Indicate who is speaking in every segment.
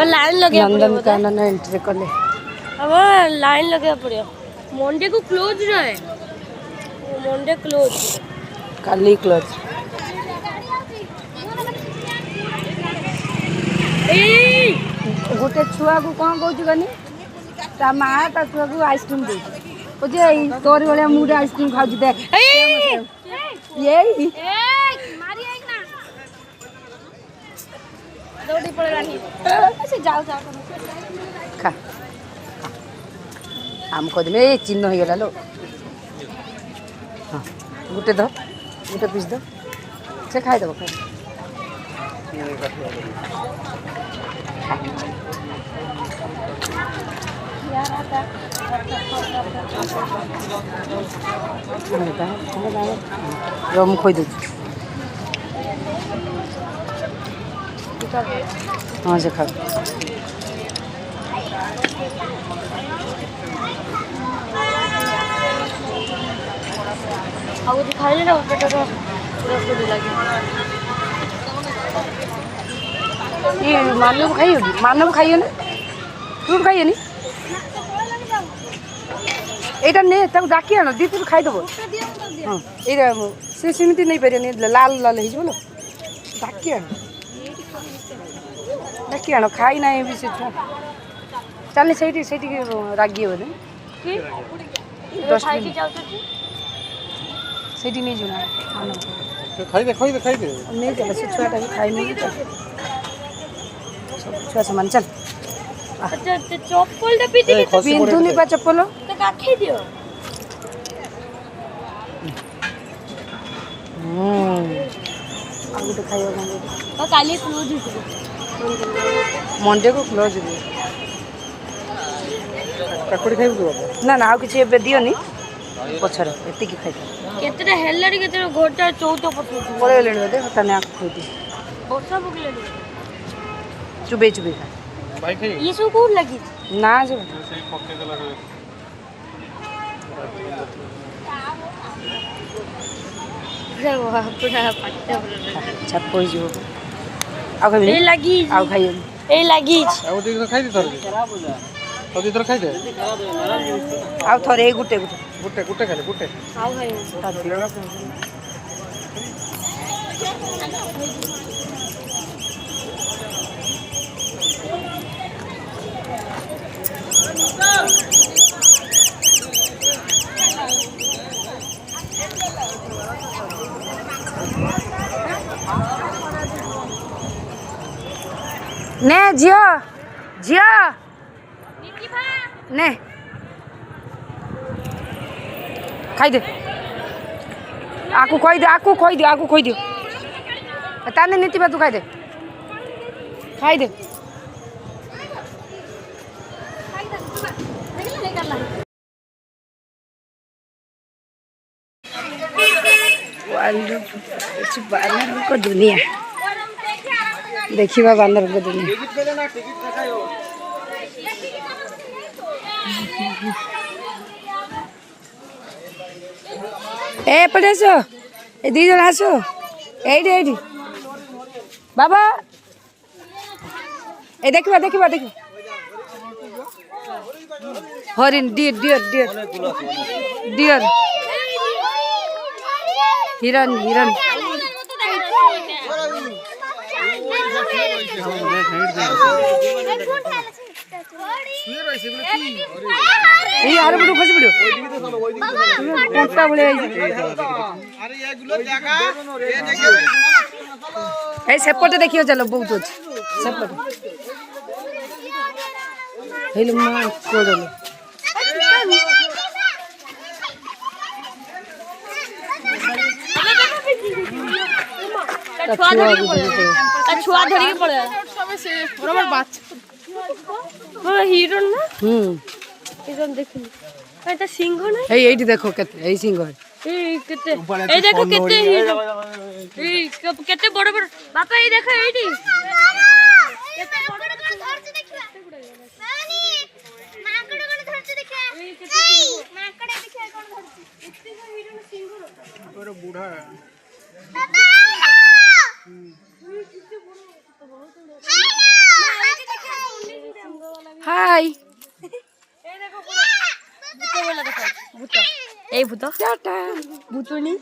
Speaker 1: Line लगे
Speaker 2: Nandankanan entry कले
Speaker 1: अब लाइन लगे पड़ो मंडे को क्लोज रहे मंडे क्लोज
Speaker 2: काली क्लोज गोटे छुआ को कौन कौन कहनी ता माँ ता छुआ को आइसक्रीम दे तोर भाया मुझे आइसक्रीम खाऊ देख ये
Speaker 1: दौड़ी पड़ेगानी जाओ जाओ
Speaker 2: खा आम कदमे ये चिन्ह हो गला लो हाँ गोटे दो गोटे पीस दो से खाईदेव खाई मुझे खोई दूँ हाँ से खा
Speaker 1: ଆଉ କିଛି ଖାଇଲେ ନା ପେଟର ରସଗୋଲା ଲାଗେ
Speaker 2: ये मानव खाइयो मानव खाइयो ना फ्रूट खाइयो नी एटा ने तब डाकी आनो दी तू खाइदबो हां एटा से सिमिति नहीं परियो ने लाल लाल हिजबो लो डाकी आनो खाई ना भी से छुआ चल सेठी सेठी रागी हो
Speaker 1: କି
Speaker 2: डस्टबिन
Speaker 1: ଖାଇକି ଯାଉଛନ୍ତି
Speaker 2: सेठी नहीं जुना मानव
Speaker 3: खाई दे
Speaker 2: नहीं चल से छुआटा भी खाई नहीं चल छुआ सामान चल
Speaker 1: अच्छा चप्पल पिटी
Speaker 2: पिंधु नहीं पा चप्पल
Speaker 1: तो काखी दियो
Speaker 2: आगु तो खाइयो
Speaker 1: तो काली क्लोज हो
Speaker 2: मंडे को क्लोज हो
Speaker 3: काकुड़ी खाइबु तो बाबा
Speaker 2: ना ना आउ किछि एबे दियो नी पछर एति की खाइ
Speaker 1: केतरे हेलड़ी केतरे घोटा 14 पटो
Speaker 2: पळे लेण दे तने आक खोदी
Speaker 1: वर्षा बुगले
Speaker 2: चुबे चुबे खा
Speaker 3: भाई खाई
Speaker 1: ये सब को लगी
Speaker 2: ना जो
Speaker 3: से पक्के देला
Speaker 1: रे वाह पूरा पट्टे
Speaker 2: छप होई जो आउ खाइ
Speaker 1: ए लगी
Speaker 2: आउ खाइ
Speaker 1: ए लगी
Speaker 3: आउ दी तो खाई दे थोर तो दी तो खाई दे
Speaker 2: आउ थरे गुटे गुटे
Speaker 3: गुटे खाले गुटे
Speaker 1: आओ भाई
Speaker 2: ने जियो जियो ने खाई दे आकू खोई दे आकू खोई दे आकू खोई दे ताने नीति बा तू खाई दे बानर को दुनिया देखिबा बानर को दुनिया ए पड़े आसो ए दी जन आसो एडी बाबा ए देखिबा देखिबा देखिबा हरिण डियर डियर डियर डियर हिरन हिरन ये आरे बडू खसी पड़ो कोंटा बळे
Speaker 3: अरे ये गुलो जागा ये देखियो
Speaker 2: ए सेपटे देखियो चलो बहुत अछि सेपटे हेलो मां कोडलो
Speaker 1: छुआ धरी के पड़े सब से बराबर बात बाबा हिरन ना हिरन देखिन एटा सिंह ना
Speaker 2: ए एठी देखो केते ए सिंह
Speaker 1: ए केते ए देखो केते हिरन ए केते बड़ बड़ बापा ए देखो एठी केते बड़ बड़ धरछ देखिबा नानी माकड़ कोन धरछ देखा ए केते माकड़ देखिया कोन धरछ
Speaker 3: ওরে বুড়া
Speaker 2: হাই
Speaker 1: এই ভূত
Speaker 2: টাটা
Speaker 1: ভূতুনি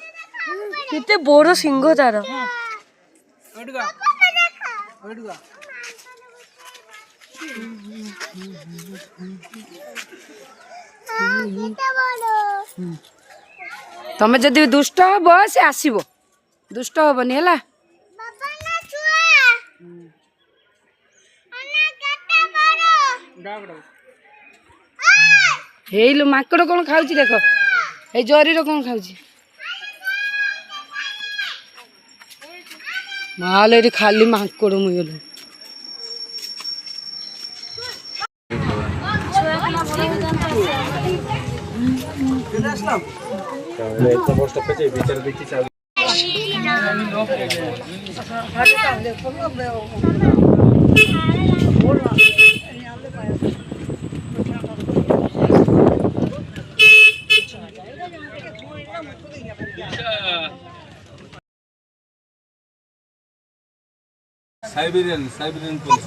Speaker 1: কেতে বড় সিংহ তার
Speaker 3: ওইটুকা ওইটুকা
Speaker 2: ତମେ ଯଦି ଦୁଷ୍ଟ ହବ ସେ ଆସିବ ଦୁଷ୍ଟ ହବନି ହେଲା ହେଇଲୋ ମାଙ୍କଡ କଣ ଖାଉଛି ଦେଖ ଏଇ ଜରିର କଣ ଖାଉଛି ମାଲ ଏଠି ଖାଲି ମାଙ୍କଡ ମୁଇଗଲୁ
Speaker 4: Siberian police.